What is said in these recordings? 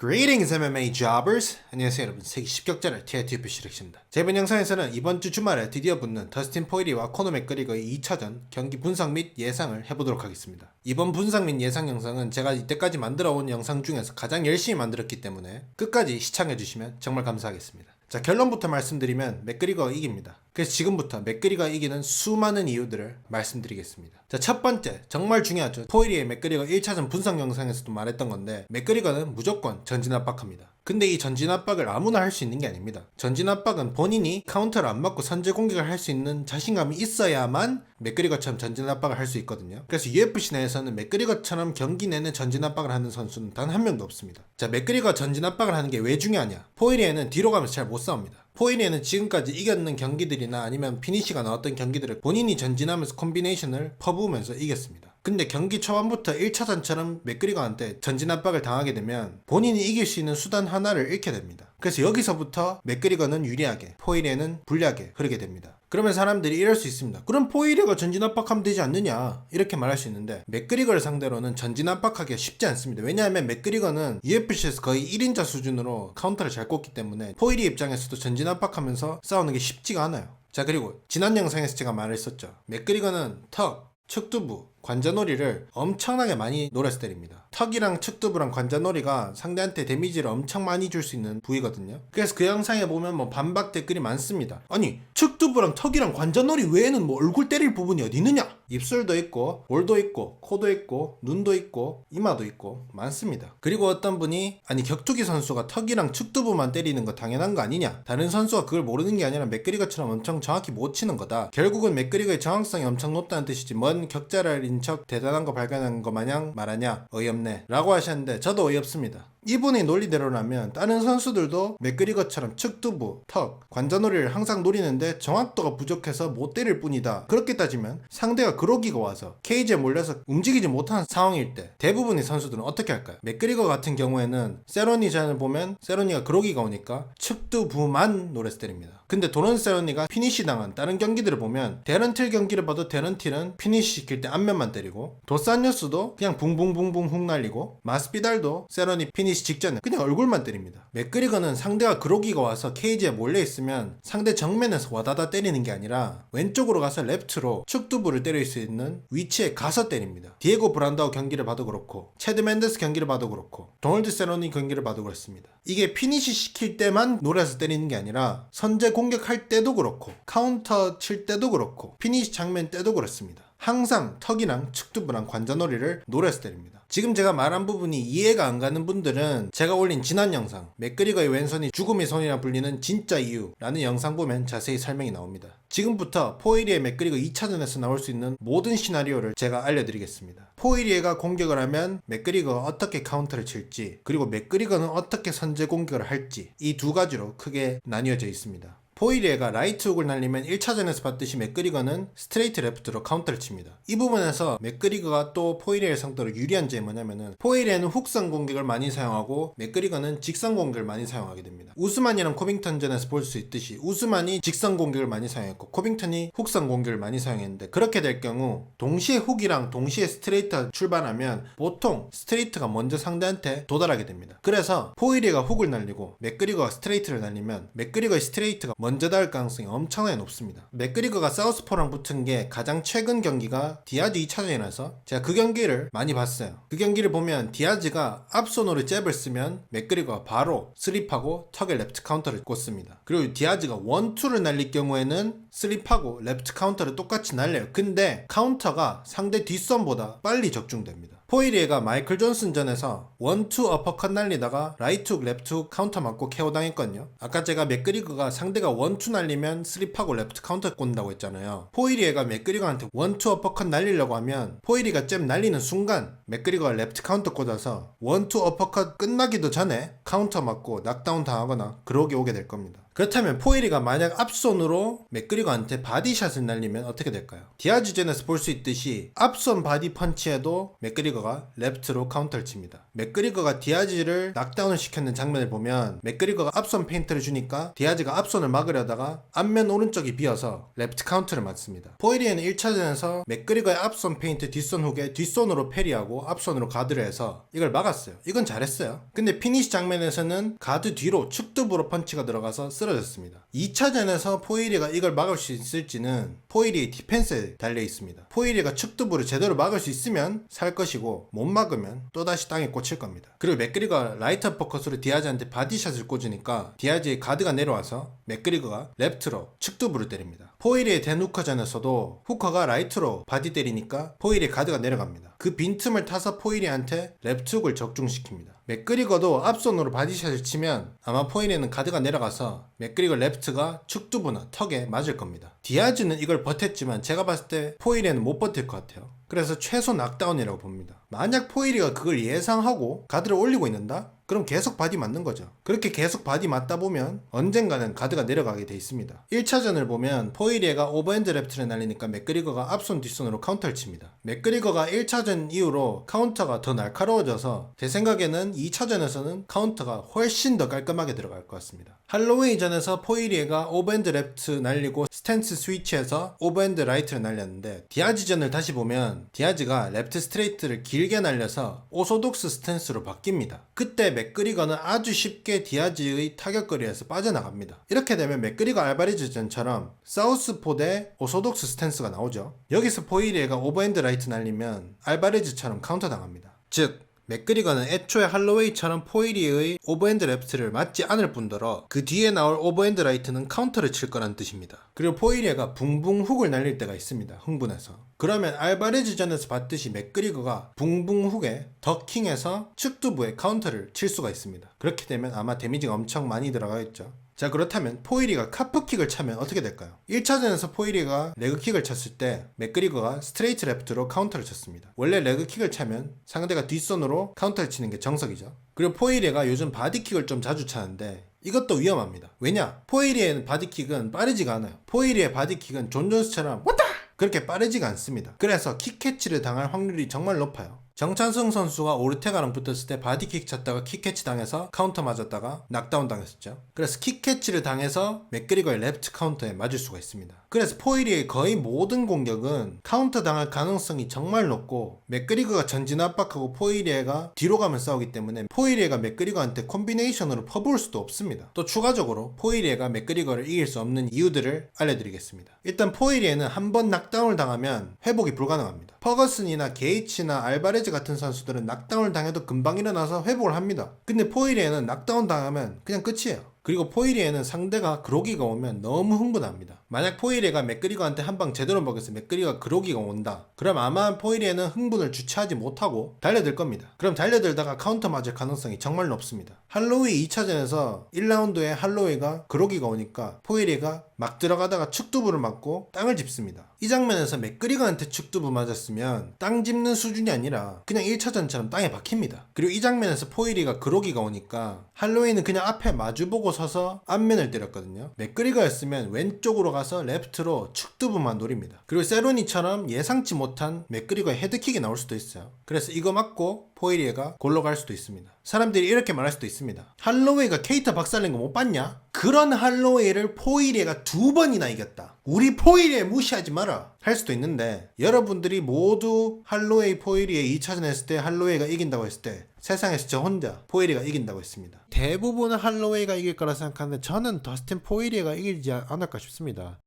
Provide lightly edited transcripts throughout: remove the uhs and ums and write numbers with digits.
Greetings MMA jobbers! 안녕하세요 여러분, 세계 10격자를 TITP 시렉입니다. 자, 이번 영상에서는 이번 주 주말에 드디어 붙는 더스틴 포이리와 코너 맥그리거의 2차전 경기 분석 및 예상을 해보도록 하겠습니다. 이번 분석 및 예상 영상은 제가 이때까지 만들어온 영상 중에서 가장 열심히 만들었기 때문에 끝까지 시청해주시면 정말 감사하겠습니다. 자, 결론부터 말씀드리면 맥그리거가 이깁니다. 그래서 지금부터 맥그리거가 이기는 수많은 이유들을 말씀드리겠습니다. 자, 첫 번째, 정말 중요하죠. 포이리의 맥그리거 1차전 분석 영상에서도 말했던 건데, 맥그리거는 무조건 전진 압박합니다. 근데 이 전진 압박을 아무나 할 수 있는 게 아닙니다. 전진 압박은 본인이 카운터를 안 맞고 선제 공격을 할 수 있는 자신감이 있어야만 맥그리거처럼 전진 압박을 할 수 있거든요. 그래서 UFC 내에서는 맥그리거처럼 경기 내내 전진 압박을 하는 선수는 단 한 명도 없습니다. 자, 맥그리거 전진 압박을 하는 게 왜 중요하냐? 포이리에는 뒤로 가면서 잘 못 싸웁니다. 포이리에는 지금까지 이겼는 경기들이나 아니면 피니시가 나왔던 경기들을 본인이 전진하면서 콤비네이션을 퍼부으면서 이겼습니다. 근데 경기 초반부터 1차전처럼 맥그리거한테 전진 압박을 당하게 되면 본인이 이길 수 있는 수단 하나를 잃게 됩니다. 그래서 여기서부터 맥그리거는 유리하게, 포이리에는 불리하게 흐르게 됩니다. 그러면 사람들이 이럴 수 있습니다. 그럼 포이리가 전진 압박하면 되지 않느냐, 이렇게 말할 수 있는데, 맥그리거를 상대로는 전진 압박하기가 쉽지 않습니다. 왜냐하면 맥그리거는 UFC에서 거의 1인자 수준으로 카운터를 잘 꽂기 때문에 포이리 입장에서도 전진 압박하면서 싸우는 게 쉽지가 않아요. 자, 그리고 지난 영상에서 제가 말했었죠. 맥그리거는 턱, 측두부, 관자놀이를 엄청나게 많이 노려서 때립니다. 턱이랑 측두부랑 관자놀이가 상대한테 데미지를 엄청 많이 줄 수 있는 부위거든요. 그래서 그 영상에 보면 뭐 반박 댓글이 많습니다. 아니, 측두부랑 턱이랑 관자놀이 외에는 뭐 얼굴 때릴 부분이 어디 있느냐? 입술도 있고, 볼도 있고, 코도 있고, 눈도 있고, 이마도 있고 많습니다. 그리고 어떤 분이 아니, 격투기 선수가 턱이랑 측두부만 때리는 거 당연한 거 아니냐? 다른 선수가 그걸 모르는 게 아니라 맥그리거처럼 엄청 정확히 못 치는 거다. 결국은 맥그리거의 정확성이 엄청 높다는 뜻이지 뭔 격자랄인 척 대단한 거 발견한 거 마냥 말하냐? 어이없네 라고 하셨는데, 저도 어이없습니다. 이분의 논리대로라면 다른 선수들도 맥그리거처럼 측두부, 턱, 관자놀이를 항상 노리는데 정확도가 부족해서 못 때릴 뿐이다. 그렇게 따지면 상대가 그로기가 와서 케이지에 몰려서 움직이지 못하는 상황일 때 대부분의 선수들은 어떻게 할까요? 맥그리거 같은 경우에는 세로니전을 보면 세로니가 그로기가 오니까 측두부만 노려서 때립니다. 근데 도론 세로니가 피니시 당한 다른 경기들을 보면 데런틸 경기를 봐도 데런틸은 피니시 시킬 때 앞면만 때리고, 도산요스도 그냥 붕붕붕붕 훅 날리고, 마스비달도 세로니 피니시 직전에 그냥 얼굴만 때립니다. 맥그리거는 상대가 그로기가 와서 케이지에 몰려있으면 상대 정면에서 와다다 때리는 게 아니라 왼쪽으로 가서 레프트로 측두부를 때릴 수 있는 위치에 가서 때립니다. 디에고 브란다우 경기를 봐도 그렇고, 체드 맨데스 경기를 봐도 그렇고, 도널드 세로니 경기를 봐도 그렇습니다. 이게 피니시 시킬 때만 노려서 때리는 게 아니라 선제 공격할 때도 그렇고, 카운터 칠 때도 그렇고, 피니시 장면 때도 그렇습니다. 항상 턱이랑 측두부랑 관자놀이를 노려서 때립니다. 지금 제가 말한 부분이 이해가 안 가는 분들은 제가 올린 지난 영상 맥그리거의 왼손이 죽음의 손이라 불리는 진짜 이유라는 영상 보면 자세히 설명이 나옵니다. 지금부터 포이리에 맥그리거 2차전에서 나올 수 있는 모든 시나리오를 제가 알려드리겠습니다. 포이리에가 공격을 하면 맥그리거가 어떻게 카운터를 칠지, 그리고 맥그리거는 어떻게 선제 공격을 할지, 이 두 가지로 크게 나뉘어져 있습니다. 포이리에가 라이트 훅을 날리면 1차전에서 봤듯이 맥그리거는 스트레이트 레프트로 카운터를 칩니다. 이 부분에서 맥그리거가 또 포이리에의 상대로 유리한 점이 뭐냐면은, 포이리에는 훅선 공격을 많이 사용하고 맥그리거는 직선 공격을 많이 사용하게 됩니다. 우스만이랑 코빙턴전에서 볼 수 있듯이 우스만이 직선 공격을 많이 사용했고 코빙턴이 훅선 공격을 많이 사용했는데, 그렇게 될 경우 동시에 훅이랑 동시에 스트레이트가 출발하면 보통 스트레이트가 먼저 상대한테 도달하게 됩니다. 그래서 포이리에가 훅을 날리고 맥그리거가 스트레이트를 날리면 맥그리거의 스트레이트가 먼저 닿을 가능성이 엄청나게 높습니다. 맥그리거가 사우스포랑 붙은 게 가장 최근 경기가 디아즈 2차전이라서 제가 그 경기를 많이 봤어요. 그 경기를 보면 디아즈가 앞손으로 잽을 쓰면 맥그리거가 바로 스립하고 턱에 레프트 카운터를 꽂습니다. 그리고 디아즈가 원투를 날릴 경우에는 스립하고 레프트 카운터를 똑같이 날려요. 근데 카운터가 상대 뒷선보다 빨리 적중됩니다. 포이리에가 마이클 존슨 전에서 원투 어퍼컷 날리다가 라이트 훅 레프트 훅 카운터 맞고 KO 당했거든요. 아까 제가 맥그리거가 상대가 원투 날리면 스립하고 레프트 카운터 꽂는다고 했잖아요. 포이리에가 맥그리거한테 원투 어퍼컷 날리려고 하면 포이리가 잽 날리는 순간 맥그리거가 레프트 카운터 꽂아서 원투 어퍼컷 끝나기도 전에 카운터 맞고 낙다운 당하거나 그러게 오게 될 겁니다. 그렇다면 포일이가 만약 앞손으로 맥그리거한테 바디샷을 날리면 어떻게 될까요? 디아즈전에서 볼 수 있듯이 앞손 바디 펀치에도 맥그리거가 레프트로 카운터를 칩니다. 맥그리거가 디아즈를 낙다운을 시켰는 장면을 보면 맥그리거가 앞손 페인트를 주니까 디아즈가 앞손을 막으려다가 앞면 오른쪽이 비어서 레프트 카운터를 맞습니다. 포일이는 1차전에서 맥그리거의 앞손 페인트 뒷손 훅에 뒷손으로 패리하고 앞손으로 가드를 해서 이걸 막았어요. 이건 잘했어요. 근데 피니시 장면에서는 가드 뒤로 축두부로 펀치가 들어가서 쓰러졌습니다. 2차전에서 포일이가 이걸 막을 수 있을지는 포일이의 디펜스에 달려 있습니다. 포일이가 축두부를 제대로 막을 수 있으면 살 것이고 못 막으면 또다시 땅에 꽂힐 겁니다. 그리고 맥그리거가 라이트 어퍼컷으로 디아즈한테 바디샷을 꽂으니까 디아즈의 가드가 내려와서 맥그리거가 레프트로 축두부를 때립니다. 포일이의 댄후커전에서도 후커가 라이트로 바디 때리니까 포일이의 가드가 내려갑니다. 그 빈틈을 타서 포일이한테 랩툭을 적중시킵니다. 맥그리거도 앞손으로 바디샷을 치면 아마 포일이는 가드가 내려가서 맥그리거 레프트가 축두부나 턱에 맞을 겁니다. 디아즈는 이걸 버텼지만 제가 봤을 때 포일이는 못 버틸 것 같아요. 그래서 최소 낙다운이라고 봅니다. 만약 포일이가 그걸 예상하고 가드를 올리고 있는다? 그럼 계속 바디 맞는 거죠. 그렇게 계속 바디 맞다 보면 언젠가는 가드가 내려가게 돼 있습니다. 1차전을 보면 포일이가 오버핸드 랩트를 날리니까 맥그리거가 앞손 뒷손으로 카운터를 칩니다. 맥그리거가 1차전 이후로 카운터가 더 날카로워져서 제 생각에는 2차전에서는 카운터가 훨씬 더 깔끔하게 들어갈 것 같습니다. 할로웨이전에서 포일이가 오버핸드 랩트 날리고 스탠스 스위치에서 오버핸드 라이트를 날렸는데 디아즈전을 다시 보면 디아즈가 랩트 스트레이트를 길게 날려서 오소독스 스탠스로 바뀝니다. 그때 맥그리거는 아주 쉽게 디아즈의 타격거리에서 빠져나갑니다. 이렇게 되면 맥그리거 알바레즈전처럼 사우스포 대 오소독스 스탠스가 나오죠. 여기서 포일이가 오버핸드 라이트 날리면 알바레즈처럼 카운터 당합니다. 즉 맥그리거는 애초에 할로웨이처럼 포일이의 오버핸드 레프트를 맞지 않을 뿐더러 그 뒤에 나올 오버핸드 라이트는 카운터를 칠 거란 뜻입니다. 그리고 포일이가 붕붕 훅을 날릴 때가 있습니다. 흥분해서. 그러면 알바레즈전에서 봤듯이 맥그리거가 붕붕 훅에 더킹해서 측두부에 카운터를 칠 수가 있습니다. 그렇게 되면 아마 데미지가 엄청 많이 들어가겠죠. 자, 그렇다면 포일이가 카프킥을 차면 어떻게 될까요? 1차전에서 포일이가 레그킥을 쳤을 때 맥그리거가 스트레이트 레프트로 카운터를 쳤습니다. 원래 레그킥을 차면 상대가 뒷손으로 카운터를 치는 게 정석이죠. 그리고 포일이가 요즘 바디킥을 좀 자주 차는데 이것도 위험합니다. 왜냐? 포일이의 바디킥은 빠르지가 않아요. 포일이의 바디킥은 존 존스처럼 왔다! 그렇게 빠르지가 않습니다. 그래서 킥캐치를 당할 확률이 정말 높아요. 정찬승 선수가 오르테가랑 붙었을 때 바디킥 쳤다가 킥캐치 당해서 카운터 맞았다가 낙다운 당했었죠. 그래서 킥캐치를 당해서 맥그리거의 레프트 카운터에 맞을 수가 있습니다. 그래서 포일이의 거의 모든 공격은 카운터 당할 가능성이 정말 높고 맥그리거가 전진 압박하고 포일이가 뒤로 가면 싸우기 때문에 포일이가 맥그리거한테 콤비네이션으로 퍼부을 수도 없습니다. 또 추가적으로 포일이가 맥그리거를 이길 수 없는 이유들을 알려드리겠습니다. 일단 포일이는 한 번 낙다운을 당하면 회복이 불가능합니다. 퍼거슨이나 게이츠나 알바레즈 같은 선수들은 낙다운을 당해도 금방 일어나서 회복을 합니다. 근데 포일이에는 낙다운 당하면 그냥 끝이에요. 그리고 포일이에는 상대가 그로기가 오면 너무 흥분합니다. 만약 포일이가 맥그리거한테 한 방 제대로 먹여서 맥그리거가 그로기가 온다. 그럼 아마 포일이에는 흥분을 주체하지 못하고 달려들 겁니다. 그럼 달려들다가 카운터 맞을 가능성이 정말 높습니다. 할로웨이 2차전에서 1라운드에 할로웨이가 그로기가 오니까 포일이가 막 들어가다가 축두부를 맞고 땅을 짚습니다. 이 장면에서 맥그리거한테 축두부 맞았으면 땅 짚는 수준이 아니라 그냥 1차전처럼 땅에 박힙니다. 그리고 이 장면에서 포일이가 그로기가 오니까 할로웨이는 그냥 앞에 마주보고 서서 앞면을 때렸거든요. 맥그리거였으면 왼쪽으로 가서 레프트로 축두부만 노립니다. 그리고 세로니처럼 예상치 못한 맥그리거의 헤드킥이 나올 수도 있어요. 그래서 이거 맞고 포일이가 골로 갈 수도 있습니다. 사람들이 이렇게 말할 수도 있습니다. 할로웨이가 케이타 박살낸 거 못 봤냐? 그런 할로웨이를 포일이가 2번이나 이겼다. 우리 포일이 무시하지 마라. 할 수도 있는데 여러분들이 모두 할로웨이 포일이의 2차전 했을 때 할로웨이가 이긴다고 했을 때 세상에서 저 혼자 포일이가 이긴다고 했습니다. 대부분은 할로웨이가 이길 거라 생각하는데 저는 더스틴 포일이가 이기지 않을까 싶습니다.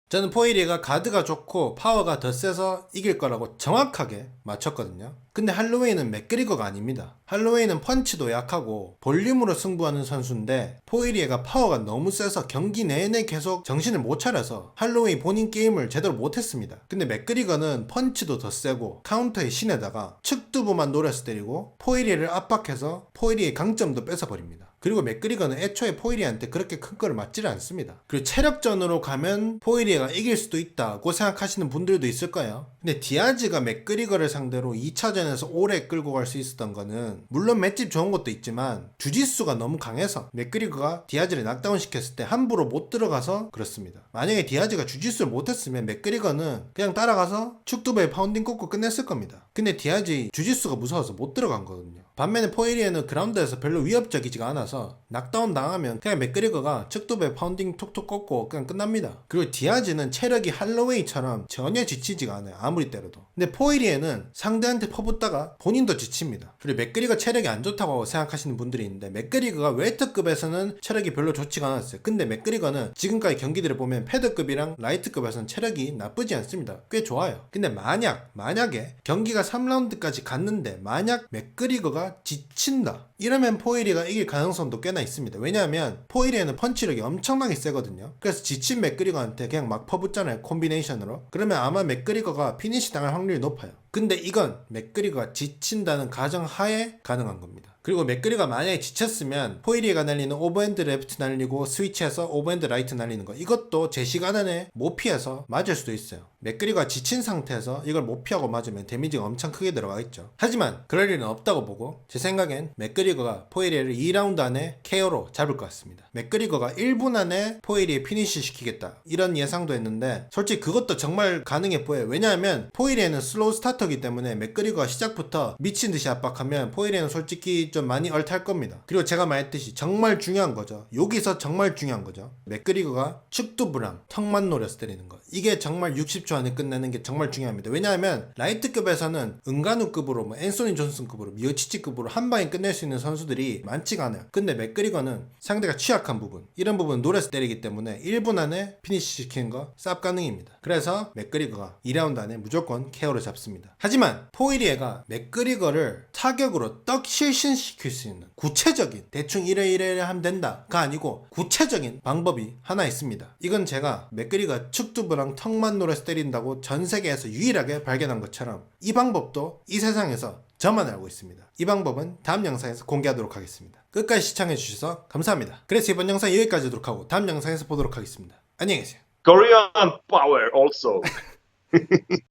저는 포일이가 가드가 좋고 파워가 더 세서 이길 거라고 정확하게 맞췄거든요. 근데 할로웨이는 맥그리거가 아닙니다. 할로웨이는 펀치도 약하고 볼륨으로 승부하는 선수인데 포일이가 파워가 너무 세서 경기 내내 계속 정신을 못 차려서 할로웨이 본인 게임을 제대로 못했습니다. 근데 맥그리거는 펀치도 더 세고 카운터의 신에다가 측두부만 노려서 때리고 포일이를 압박해서 포일이의 강점도 뺏어버립니다. 그리고 맥그리거는 애초에 포일이한테 그렇게 큰 거를 맞지를 않습니다. 그리고 체력전으로 가면 포일이가 이길 수도 있다고 생각하시는 분들도 있을 거예요. 근데 디아즈가 맥그리거를 상대로 2차전 2차전에서 오래 끌고 갈 수 있었던 거는 물론 맷집 좋은 것도 있지만 주짓수가 너무 강해서 맥그리거가 디아즈를 낙다운 시켰을 때 함부로 못 들어가서 그렇습니다. 만약에 디아즈가 주짓수를 못했으면 맥그리거는 그냥 따라가서 축두부에 파운딩 꽂고 끝냈을 겁니다. 근데 디아즈 주짓수가 무서워서 못 들어간 거거든요. 반면에 포이리에는 그라운드에서 별로 위협적이지가 않아서 낙다운 당하면 그냥 맥그리거가 측두부에 파운딩 톡톡 꽂고 그냥 끝납니다. 그리고 디아즈는 체력이 할로웨이처럼 전혀 지치지가 않아요. 아무리 때려도. 근데 포이리에는 상대한테 퍼붓다가 본인도 지칩니다. 그리고 맥그리거 체력이 안 좋다고 생각하시는 분들이 있는데 맥그리거가 웨이트급에서는 체력이 별로 좋지가 않았어요. 근데 맥그리거는 지금까지 경기들을 보면 패드급이랑 라이트급에서는 체력이 나쁘지 않습니다. 꽤 좋아요. 근데 만약에 경기가 3라운드까지 갔는데 만약 맥그리거가 지친다 이러면 포이리가 이길 가능성도 꽤나 있습니다. 왜냐하면 포이리에는 펀치력이 엄청나게 세거든요. 그래서 지친 맥그리거한테 그냥 막 퍼붓잖아요. 콤비네이션으로. 그러면 아마 맥그리거가 피니시 당할 확률이 높아요. 근데 이건 맥그리거가 지친다는 가정하에 가능한 겁니다. 그리고 맥그리가 만약에 지쳤으면 포이리에가 날리는 오버핸드 레프트 날리고 스위치해서 오버핸드 라이트 날리는 거 이것도 제 시간 안에 못 피해서 맞을 수도 있어요. 맥그리가 지친 상태에서 이걸 못 피하고 맞으면 데미지가 엄청 크게 들어가겠죠. 하지만 그럴 일은 없다고 보고 제 생각엔 맥그리거가 포이리에를 2라운드 안에 KO로 잡을 것 같습니다. 맥그리거가 1분 안에 포이리에 피니시 시키겠다 이런 예상도 했는데 솔직히 그것도 정말 가능해 보여요. 왜냐하면 포이리에는 슬로우 스타터이기 때문에 맥그리거가 시작부터 미친듯이 압박하면 포이리에는 솔직히 좀 많이 얼탈 겁니다. 그리고 제가 말했듯이 정말 중요한 거죠. 여기서 정말 중요한 거죠. 맥그리거가 축두부랑 턱만 노려서 때리는 거. 이게 정말 60초 안에 끝내는 게 정말 중요합니다. 왜냐하면 라이트급에서는 은가누급으로 앤소니 존슨급으로 미어치치급으로 한 방에 끝낼 수 있는 선수들이 많지가 않아요. 근데 맥그리거는 상대가 취약한 부분 이런 부분 노려서 때리기 때문에 1분 안에 피니시 시키는 거 쌉 가능입니다. 그래서 맥그리거가 2라운드 안에 무조건 KO를 잡습니다. 하지만 포이리에가 맥그리거를 타격으로 떡 실신시킬 수 있는 구체적인 대충 이래 하면 된다가 아니고 구체적인 방법이 하나 있습니다. 이건 제가 맥그리가 축두부랑 턱만 노려서 때린다고 전 세계에서 유일하게 발견한 것처럼 이 방법도 이 세상에서 저만 알고 있습니다. 이 방법은 다음 영상에서 공개하도록 하겠습니다. 끝까지 시청해주셔서 감사합니다. 그래서 이번 영상 여기까지 하도록 하고 다음 영상에서 보도록 하겠습니다. 안녕히 계세요. Korean power also.